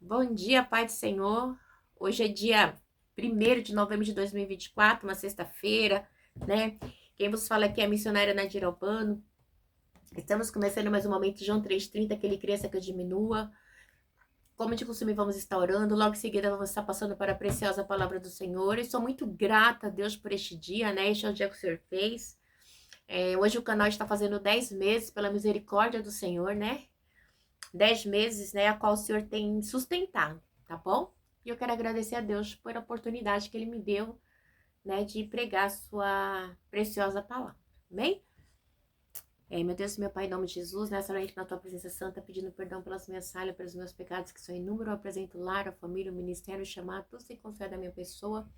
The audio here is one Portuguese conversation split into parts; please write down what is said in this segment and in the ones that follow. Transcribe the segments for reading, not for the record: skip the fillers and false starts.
Bom dia, Pai do Senhor. Hoje é dia 1º de novembro de 2024, uma sexta-feira, né? Quem vos fala aqui é a missionária Nadir Albano. Estamos começando mais um momento, João 3,30, que ele cresça, que eu diminua. Como de costume, vamos estar orando. Logo em seguida, vamos estar passando para a preciosa palavra do Senhor. E sou muito grata a Deus por este dia, né? Este é o dia que o Senhor fez. Hoje o canal está fazendo 10 meses, pela misericórdia do Senhor, né? 10 meses, né, a qual o Senhor tem sustentado, tá bom? E eu quero agradecer a Deus por a oportunidade que Ele me deu, né, de pregar a sua preciosa palavra, amém? Meu Deus, meu Pai, em nome de Jesus, nessa hora na Tua presença santa, pedindo perdão pelas minhas falhas, pelos meus pecados, que são inúmeros, eu apresento o lar, a família, o ministério, o chamado, tudo sem confiar da minha pessoa.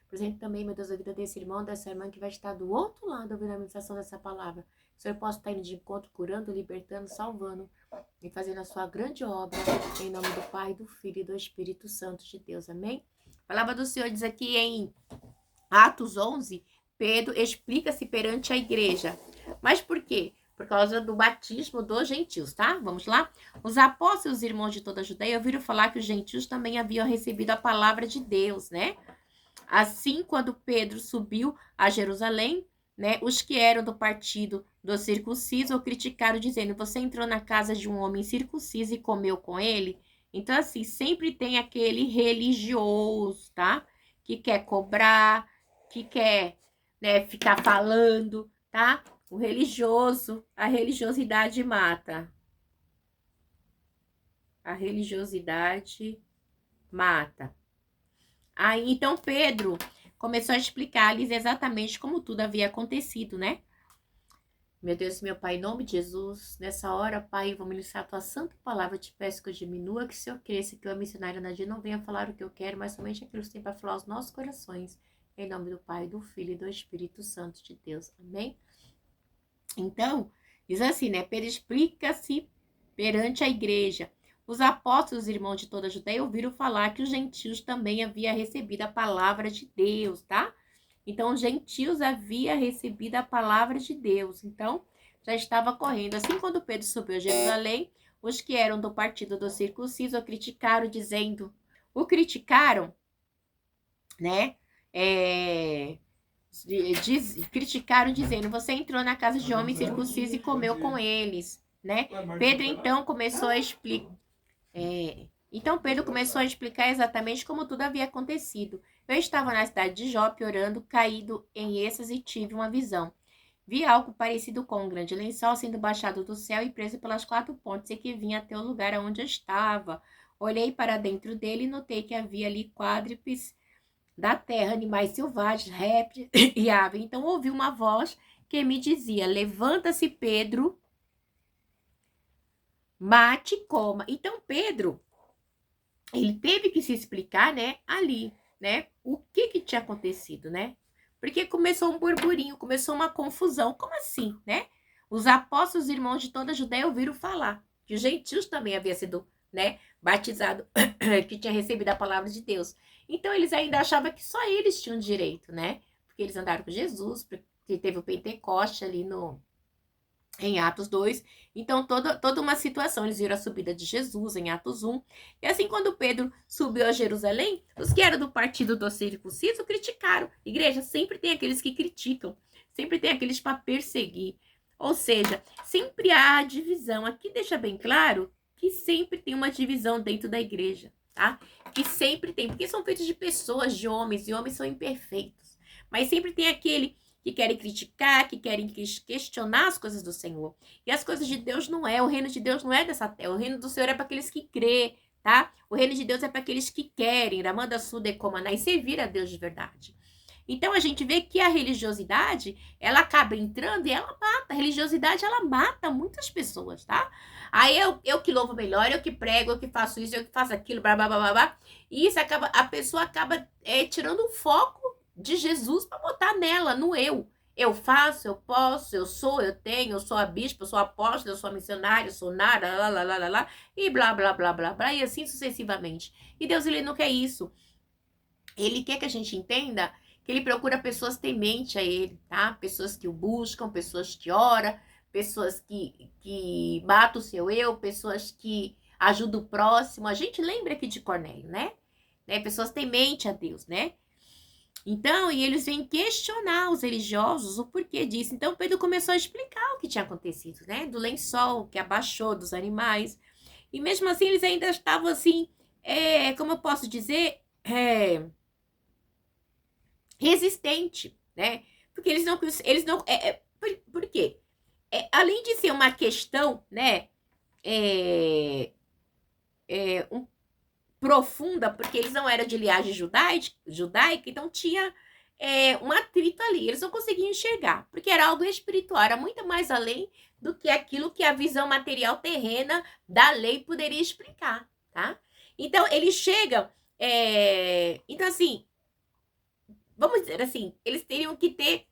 Apresento também, meu Deus, a vida desse irmão, dessa irmã que vai estar do outro lado ouvindo a ministração dessa palavra. Que o Senhor possa estar indo de encontro, curando, libertando, salvando e fazendo a sua grande obra, em nome do Pai, do Filho e do Espírito Santo de Deus, amém? A palavra do Senhor diz aqui em Atos 11, Pedro explica-se perante a igreja. Mas por quê? Por causa do batismo dos gentios, tá? Vamos lá? Os apóstolos e irmãos de toda a Judeia ouviram falar que os gentios também haviam recebido a palavra de Deus, né? Assim, quando Pedro subiu a Jerusalém, né, os que eram do partido do circunciso o criticaram, dizendo: Você entrou na casa de um homem circunciso e comeu com ele? Então, assim, sempre tem aquele religioso, tá? Que quer cobrar, que quer, né, ficar falando, tá? O religioso, a religiosidade mata. A religiosidade mata. Aí, então, Pedro começou a explicar-lhes exatamente como tudo havia acontecido, né? Meu Deus, meu Pai, em nome de Jesus, nessa hora, Pai, vou ministrar a tua santa palavra. Eu te peço que eu diminua, que o Senhor cresça, que eu, a missionária Nadia, não venha falar o que eu quero, mas somente aquilo que tem para falar aos nossos corações. Em nome do Pai, do Filho e do Espírito Santo de Deus. Amém? Então, diz assim, né? Pedro explica-se perante a igreja. Os apóstolos, irmãos de toda a Judeia, ouviram falar que os gentios também haviam recebido a palavra de Deus, tá? Então, os gentios haviam recebido a palavra de Deus. Então, já estava correndo. Assim, quando Pedro subiu a Jerusalém, os que eram do partido do circunciso o criticaram, dizendo... O criticaram, né? Criticaram, dizendo: Você entrou na casa de homens circuncisos e comeu com eles, né? Pedro, então, começou a explicar... Então Pedro começou a explicar exatamente como tudo havia acontecido. Eu estava na cidade de Jope orando, caído em êxtase, e tive uma visão. Vi algo parecido com um grande lençol sendo baixado do céu e preso pelas 4 pontas e que vinha até o lugar onde eu estava. Olhei para dentro dele e notei que havia ali quadrúpedes da terra, animais selvagens, répteis e aves. Então ouvi uma voz que me dizia: Levanta-se, Pedro, mate e coma. Então Pedro, ele teve que se explicar, né, ali, né, o que tinha acontecido, né? Porque começou um burburinho, começou uma confusão. Como assim, né? Os apóstolos irmãos de toda a Judéia ouviram falar que os gentios também haviam sido, né, batizado, que tinha recebido a palavra de Deus. Então eles ainda achavam que só eles tinham direito, né? Porque eles andaram com Jesus, porque teve o Pentecoste ali no em Atos 2. Então, toda uma situação. Eles viram a subida de Jesus em Atos 1. E assim, quando Pedro subiu a Jerusalém, os que eram do partido do circunciso criticaram. Igreja, sempre tem aqueles que criticam. Sempre tem aqueles para perseguir. Ou seja, sempre há divisão. Aqui deixa bem claro que sempre tem uma divisão dentro da igreja, tá? Que sempre tem, porque são feitos de pessoas, de homens, e homens são imperfeitos. Mas sempre tem aquele que querem criticar, que querem questionar as coisas do Senhor. E as coisas de Deus não é, o reino de Deus não é dessa terra, o reino do Senhor é para aqueles que crê, tá? O reino de Deus é para aqueles que querem, Ramanda Suda Comaná, e servir a Deus de verdade. Então a gente vê que a religiosidade, ela acaba entrando e ela mata. A religiosidade, ela mata muitas pessoas, tá? Aí eu que louvo melhor, eu que prego, eu que faço isso, eu que faço aquilo, blá, blá, blá, blá, blá. E isso acaba, a pessoa acaba tirando o foco de Jesus para botar nela, no eu. Eu faço, eu posso, eu sou, eu tenho, eu sou a bispa, eu sou apóstolo, eu sou a missionária, eu sou nada, lá, lá, lá, lá, lá, e blá, blá, blá, blá, blá, e assim sucessivamente. E Deus, ele não quer isso. Ele quer que a gente entenda que ele procura pessoas tementes a ele, tá? Pessoas que o buscam, pessoas que oram, pessoas que matam o seu eu, pessoas que ajuda o próximo. A gente lembra aqui de Cornélio, né? Pessoas temente a Deus, né? Então, e eles vêm questionar os religiosos o porquê disso. Então, Pedro começou a explicar o que tinha acontecido, né? Do lençol que abaixou, dos animais. E mesmo assim, eles ainda estavam assim, como eu posso dizer, resistente, né? Porque eles não, por quê? Além de ser uma questão, né, profunda, porque eles não eram de linhagem judaica, então tinha um atrito ali. Eles não conseguiam enxergar, porque era algo espiritual, era muito mais além do que aquilo que a visão material terrena da lei poderia explicar, tá? Então, eles chegam... então, assim, vamos dizer assim, eles teriam que ter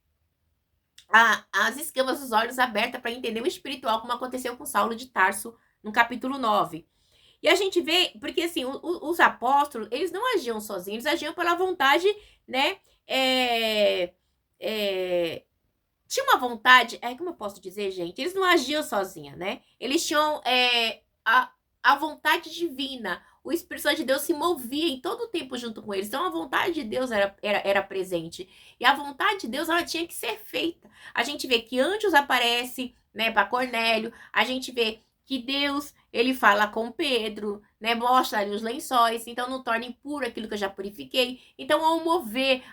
as escamas dos olhos abertas para entender o espiritual, como aconteceu com Saulo de Tarso no capítulo 9. E a gente vê, porque assim, os apóstolos, eles não agiam sozinhos, eles agiam pela vontade, né? Tinha uma vontade, como eu posso dizer, gente? Eles não agiam sozinhos, né? Eles tinham a vontade divina. O Espírito Santo de Deus se movia em todo o tempo junto com eles. Então, a vontade de Deus era presente. E a vontade de Deus, ela tinha que ser feita. A gente vê que anjos aparecem, né, para Cornélio. A gente vê que Deus, ele fala com Pedro, né, mostra ali os lençóis, então não torna impuro aquilo que eu já purifiquei. Então, ao mover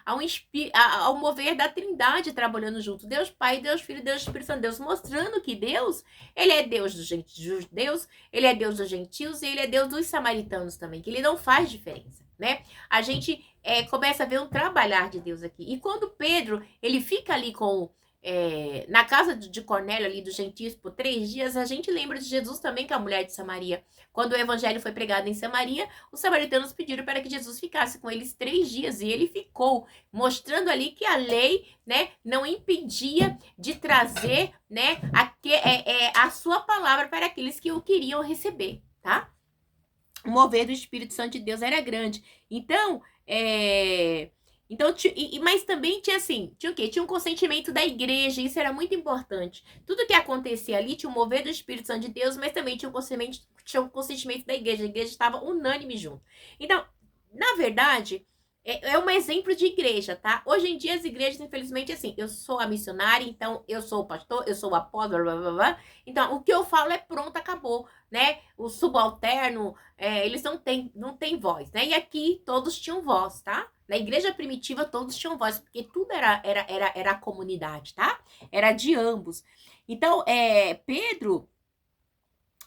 da Trindade trabalhando junto, Deus Pai, Deus Filho, Deus Espírito Santo, Deus mostrando que Deus, ele é Deus dos judeus, ele é Deus dos gentios e ele é Deus dos samaritanos também, que ele não faz diferença, né? A gente começa a ver um trabalhar de Deus aqui. E quando Pedro, ele fica ali na casa de Cornélio, ali dos gentios, por 3 dias, a gente lembra de Jesus também com a mulher de Samaria. Quando o evangelho foi pregado em Samaria, os samaritanos pediram para que Jesus ficasse com eles 3 dias, e ele ficou, mostrando ali que a lei, né, não impedia de trazer, né, a sua palavra para aqueles que o queriam receber, tá? O mover do Espírito Santo de Deus era grande. Então, mas também tinha assim, tinha o quê? Tinha um consentimento da igreja, isso era muito importante. Tudo que acontecia ali tinha o mover do Espírito Santo de Deus, mas também tinha um consentimento da igreja. A igreja estava unânime junto. Então, na verdade, é um exemplo de igreja, tá? Hoje em dia as igrejas, infelizmente, assim, eu sou a missionária, então eu sou o pastor, eu sou o apóstolo, blá, blá, blá. Então, o que eu falo é pronto, acabou, né? O subalterno, eles não têm voz, né? E aqui todos tinham voz, tá? Na igreja primitiva todos tinham voz, porque tudo era a comunidade, tá? Era de ambos. Então, Pedro,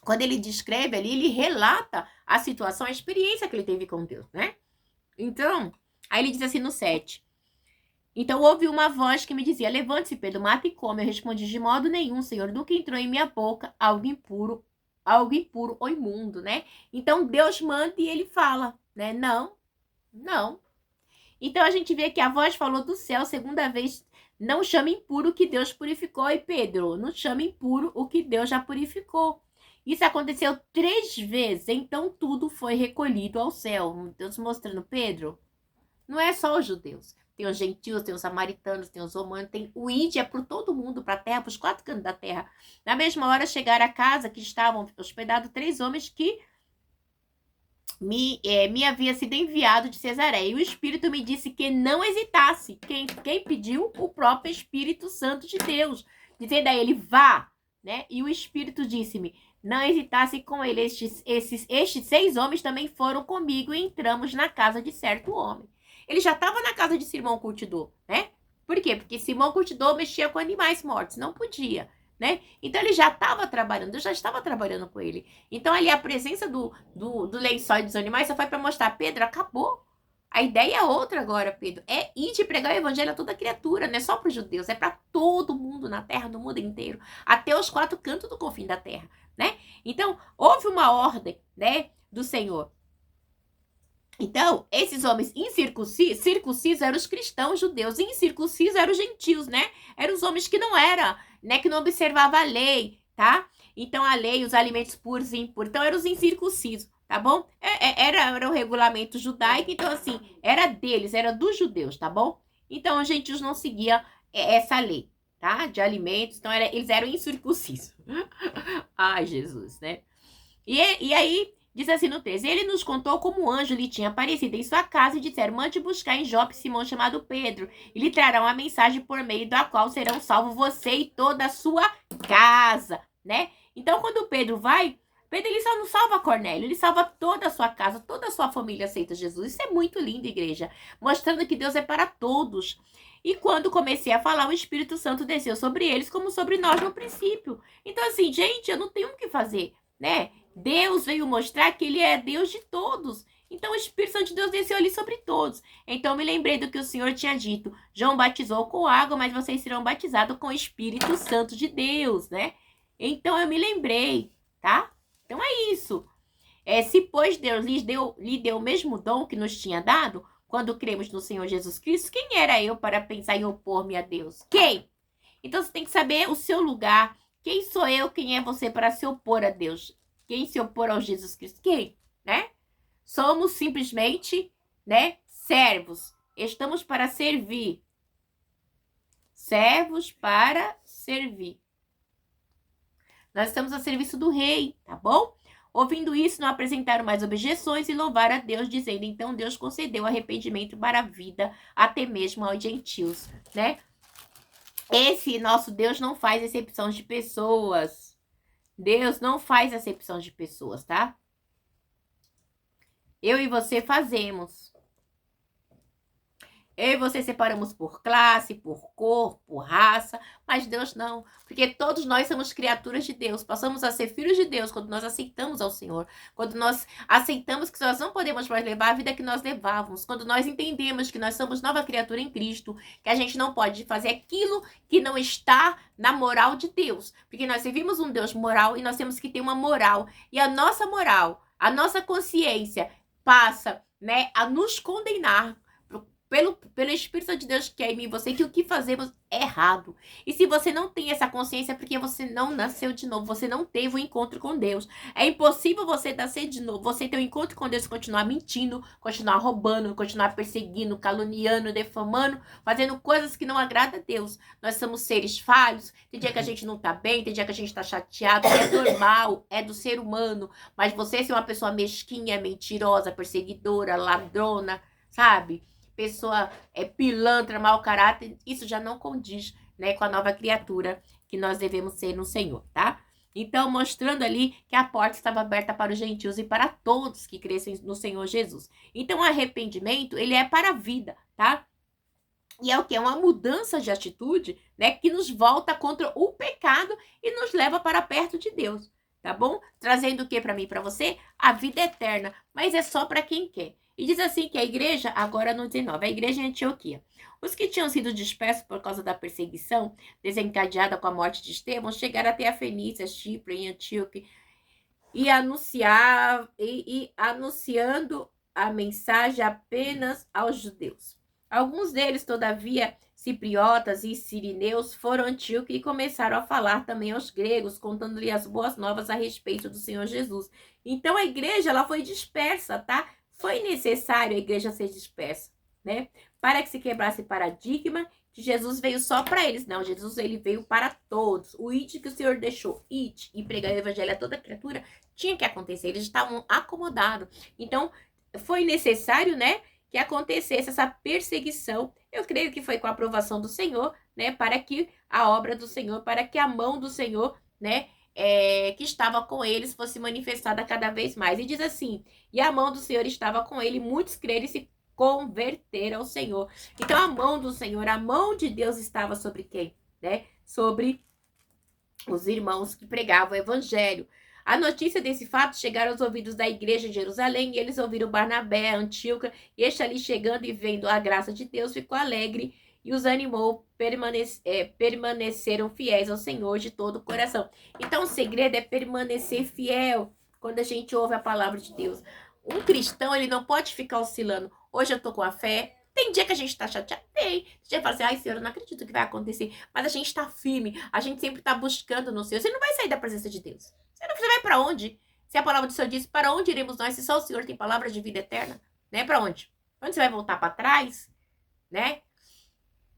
quando ele descreve ali, ele relata a situação, a experiência que ele teve com Deus, né? Então, aí ele diz assim no 7. Então ouvi uma voz que me dizia: levante-se, Pedro, mata e come. Eu respondi: de modo nenhum, Senhor, nunca entrou em minha boca algo impuro ou imundo, né? Então Deus manda e ele fala, né? Não. Então a gente vê que a voz falou do céu, segunda vez: não chame impuro o que Deus purificou. E Pedro, não chame impuro o que Deus já purificou. Isso aconteceu 3 vezes, então tudo foi recolhido ao céu. Deus mostrando: Pedro, não é só os judeus. Tem os gentios, tem os samaritanos, tem os romanos, tem o ide é para todo mundo, para a terra, para os 4 cantos da terra. Na mesma hora chegaram à casa que estavam hospedados 3 homens que me havia sido enviado de Cesareia. E o Espírito me disse que não hesitasse. Quem pediu? O próprio Espírito Santo de Deus. Dizendo a ele: vá, né? E o Espírito disse-me: não hesitasse com ele. Estes 6 homens também foram comigo e entramos na casa de certo homem. Ele já estava na casa de Simão Curtidor, né? Por quê? Porque Simão Curtidor mexia com animais mortos, não podia, né? Então ele já estava trabalhando, Deus já estava trabalhando com ele. Então ali a presença do lençol e dos animais só foi para mostrar: Pedro, acabou. A ideia é outra agora, Pedro. É ir de pregar o evangelho a toda criatura, não é só para os judeus, é para todo mundo na terra, no mundo inteiro, até os 4 cantos do confim da terra, né? Então, houve uma ordem, né, do Senhor. Então, esses homens circuncisos eram os cristãos judeus, e incircuncisos eram os gentios, né? Eram os homens que não eram, né? Que não observavam a lei, tá? Então, a lei, os alimentos puros e impuros. Então, eram os incircuncisos, tá bom? Era o regulamento judaico, então, assim, era deles, era dos judeus, tá bom? Então, os gentios não seguiam essa lei, tá? De alimentos, então, eles eram incircuncisos. Ai, Jesus, né? E aí... Diz assim no texto: ele nos contou como o anjo lhe tinha aparecido em sua casa e disseram: mande buscar em Jope Simão chamado Pedro, e lhe trará uma mensagem por meio da qual serão salvos você e toda a sua casa, né? Então, quando Pedro vai, Pedro ele só não salva Cornélio, ele salva toda a sua casa, toda a sua família aceita Jesus. Isso é muito lindo, igreja, mostrando que Deus é para todos. E quando comecei a falar, o Espírito Santo desceu sobre eles como sobre nós no princípio. Então, assim, gente, eu não tenho o que fazer, né? Deus veio mostrar que ele é Deus de todos. Então o Espírito Santo de Deus desceu ali sobre todos. Então me lembrei do que o Senhor tinha dito. João batizou com água, mas vocês serão batizados com o Espírito Santo de Deus, né? Então eu me lembrei, tá? Então é isso. Se pois Deus lhe deu o mesmo dom que nos tinha dado, quando cremos no Senhor Jesus Cristo, quem era eu para pensar em opor-me a Deus? Quem? Então você tem que saber o seu lugar. Quem sou eu? Quem é você para se opor a Deus? Quem se opor ao Jesus Cristo? Quem? Né? Somos simplesmente, né, servos. Estamos para servir. Servos para servir. Nós estamos a serviço do rei, tá bom? Ouvindo isso, não apresentaram mais objeções e louvaram a Deus, dizendo: então Deus concedeu arrependimento para a vida, até mesmo aos gentios, né? Esse nosso Deus não faz acepção de pessoas. Deus não faz acepção de pessoas, tá? Eu e você fazemos. Eu e você separamos por classe, por cor, por raça, mas Deus não, porque todos nós somos criaturas de Deus, passamos a ser filhos de Deus quando nós aceitamos ao Senhor, quando nós aceitamos que nós não podemos mais levar a vida que nós levávamos, quando nós entendemos que nós somos nova criatura em Cristo, que a gente não pode fazer aquilo que não está na moral de Deus, porque nós servimos um Deus moral e nós temos que ter uma moral, e a nossa moral, a nossa consciência passa, né, a nos condenar pelo Espírito de Deus que é em mim e você, que o que fazemos é errado. E se você não tem essa consciência, é porque você não nasceu de novo, você não teve um encontro com Deus. É impossível você nascer de novo, você ter um encontro com Deus e continuar mentindo, continuar roubando, continuar perseguindo, caluniando, defamando, fazendo coisas que não agradam a Deus. Nós somos seres falhos, tem dia que a gente não tá bem, tem dia que a gente tá chateado, é normal, é do ser humano. Mas você ser uma pessoa mesquinha, mentirosa, perseguidora, ladrona, sabe? Pessoa pilantra, mau caráter, isso já não condiz, né, com a nova criatura que nós devemos ser no Senhor, tá? Então, mostrando ali que a porta estava aberta para os gentios e para todos que crescem no Senhor Jesus. Então, o arrependimento, ele é para a vida, tá? E é o que? É uma mudança de atitude, né, que nos volta contra o pecado e nos leva para perto de Deus, tá bom? Trazendo o que para mim e para você? A vida eterna, mas é só para quem quer. E diz assim que a igreja, agora no 19, a igreja em Antioquia, os que tinham sido dispersos por causa da perseguição desencadeada com a morte de Estevão, chegaram até a Fenícia, Chipre e Antioquia e anunciando a mensagem apenas aos judeus. Alguns deles, todavia, cipriotas e sirineus, foram a Antioquia e começaram a falar também aos gregos, contando-lhe as boas novas a respeito do Senhor Jesus. Então a igreja ela foi dispersa, tá? Foi necessário a igreja ser dispersa, né? Para que se quebrasse paradigma que Jesus veio só para eles. Não, Jesus ele veio para todos. O id que o Senhor deixou, id, e pregar o evangelho a toda criatura, tinha que acontecer. Eles estavam acomodados. Então, foi necessário, né, que acontecesse essa perseguição. Eu creio que foi com a aprovação do Senhor, né, para que a obra do Senhor, para que a mão do Senhor, né, que estava com eles fosse manifestada cada vez mais. E diz assim: e a mão do Senhor estava com ele, muitos creram e se converteram ao Senhor. Então a mão do Senhor, a mão de Deus estava sobre quem? Né? Sobre os irmãos que pregavam o evangelho. A notícia desse fato chegaram aos ouvidos da igreja de Jerusalém, e eles ouviram Barnabé, Antíoco, e este ali chegando e vendo a graça de Deus, ficou alegre e os animou, permaneceram fiéis ao Senhor de todo o coração. Então o segredo é permanecer fiel quando a gente ouve a palavra de Deus. Um cristão, ele não pode ficar oscilando. Hoje eu tô com a fé. Tem dia que a gente tá chateado? Tem. Tem dia que fala assim: ai, Senhor, eu não acredito que vai acontecer. Mas a gente tá firme. A gente sempre tá buscando no Senhor. Você não vai sair da presença de Deus. Você vai pra onde? Se a palavra do Senhor diz: para onde iremos nós? Se só o Senhor tem palavra de vida eterna. Né? Pra onde? Onde você vai voltar pra trás? Né?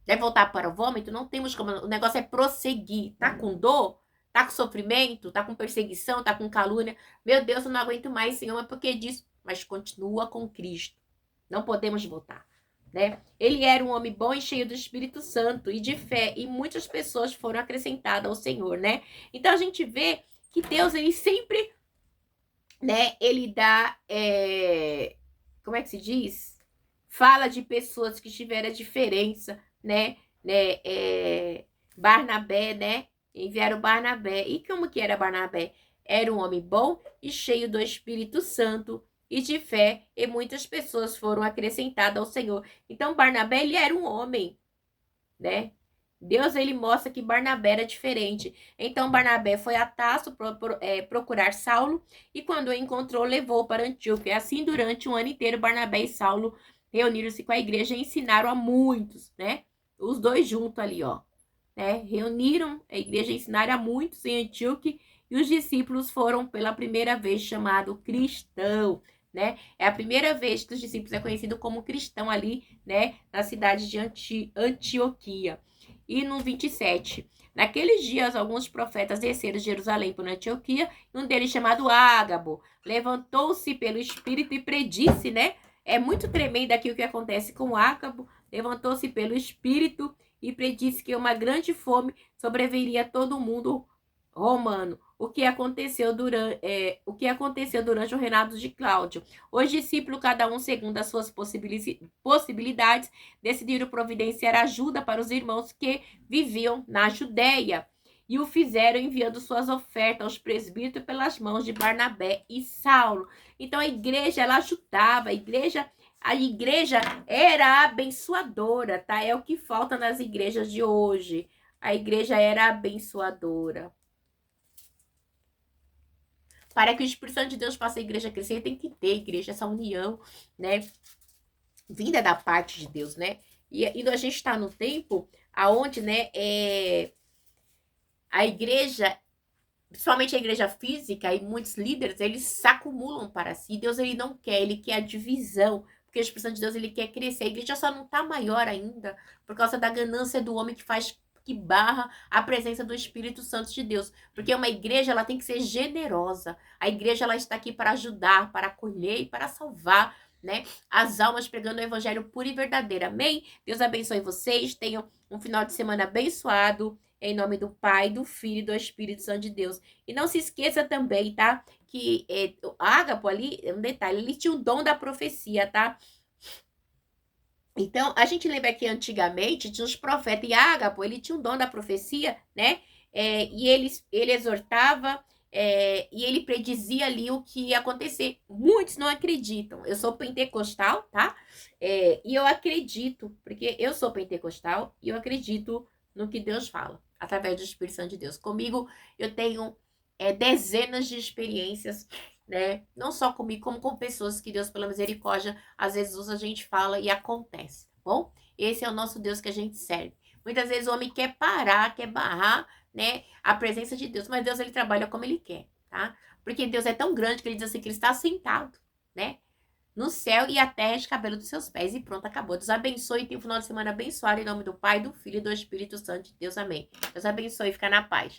Vai voltar para o vômito? Não temos como. O negócio é prosseguir. Tá com dor? Tá com sofrimento, tá com perseguição, tá com calúnia. Meu Deus, eu não aguento mais, Senhor, mas por que disso? Mas continua com Cristo. Não podemos voltar, né? Ele era um homem bom e cheio do Espírito Santo e de fé, e muitas pessoas foram acrescentadas ao Senhor, né? Então a gente vê que Deus, ele sempre, né, ele dá, como é que se diz? Fala de pessoas que tiveram a diferença, né, Barnabé, né? Enviaram Barnabé. E como que era Barnabé? Era um homem bom e cheio do Espírito Santo e de fé, e muitas pessoas foram acrescentadas ao Senhor. Então, Barnabé, ele era um homem, né? Deus, ele mostra que Barnabé era diferente. Então, Barnabé foi a Tarso procurar Saulo, e quando o encontrou, levou para Antioquia. Assim, durante um ano inteiro, Barnabé e Saulo reuniram-se com a igreja e ensinaram a muitos, né? Os dois juntos ali, ó, né? Reuniram a igreja e ensinaram a muitos em Antioquia, e os discípulos foram pela primeira vez chamados cristão, né? É a primeira vez que os discípulos é conhecido como cristão ali, né? Na cidade de Antioquia. E no 27, naqueles dias, alguns profetas desceram de Jerusalém para Antioquia, e um deles, chamado Ágabo, levantou-se pelo Espírito e predisse, né? É muito tremendo aqui o que acontece com Ágabo. Levantou-se pelo Espírito e predisse que uma grande fome sobreviria a todo o mundo romano. O que aconteceu durante o reinado de Cláudio. Os discípulos, cada um segundo as suas possibilidades, decidiram providenciar ajuda para os irmãos que viviam na Judéia, e o fizeram enviando suas ofertas aos presbíteros pelas mãos de Barnabé e Saulo. Então a igreja, ela ajudava, a igreja era abençoadora, tá? É o que falta nas igrejas de hoje. A igreja era abençoadora. Para que o Espírito Santo de Deus faça a igreja crescer, tem que ter igreja, essa união, né? Vinda da parte de Deus, né? E a gente está no tempo aonde, né, a igreja, principalmente a igreja física, e muitos líderes, eles se acumulam para si. Deus, ele não quer, ele quer a divisão. Porque o Espírito Santo de Deus, ele quer crescer. A igreja só não está maior ainda por causa da ganância do homem que barra a presença do Espírito Santo de Deus. Porque uma igreja, ela tem que ser generosa. A igreja, ela está aqui para ajudar, para acolher e para salvar, né, as almas, pregando o evangelho puro e verdadeiro. Amém? Deus abençoe vocês. Tenham um final de semana abençoado. Em nome do Pai, do Filho e do Espírito Santo de Deus. E não se esqueça também, tá? Que o Ágabo ali, um detalhe, ele tinha o dom da profecia, tá? Então, a gente lembra que antigamente tinha os profetas, e Ágabo, ele tinha um dom da profecia, né? E ele exortava, e ele predizia ali o que ia acontecer. Muitos não acreditam. Eu sou pentecostal, tá? E eu acredito, porque eu sou pentecostal, e eu acredito no que Deus fala, através do Espírito Santo de Deus. Comigo, eu tenho dezenas de experiências, né? Não só comigo, como com pessoas que Deus, pela misericórdia, às vezes usa, a gente fala e acontece, tá bom? Esse é o nosso Deus que a gente serve. Muitas vezes o homem quer parar, quer barrar, né, a presença de Deus, mas Deus, ele trabalha como ele quer, tá? Porque Deus é tão grande que ele diz assim, que ele está sentado, né, no céu, e a terra é de cabelo dos seus pés, e pronto, acabou. Deus abençoe e tenha um final de semana abençoado, em nome do Pai, do Filho e do Espírito Santo de Deus, amém. Deus abençoe e fica na paz.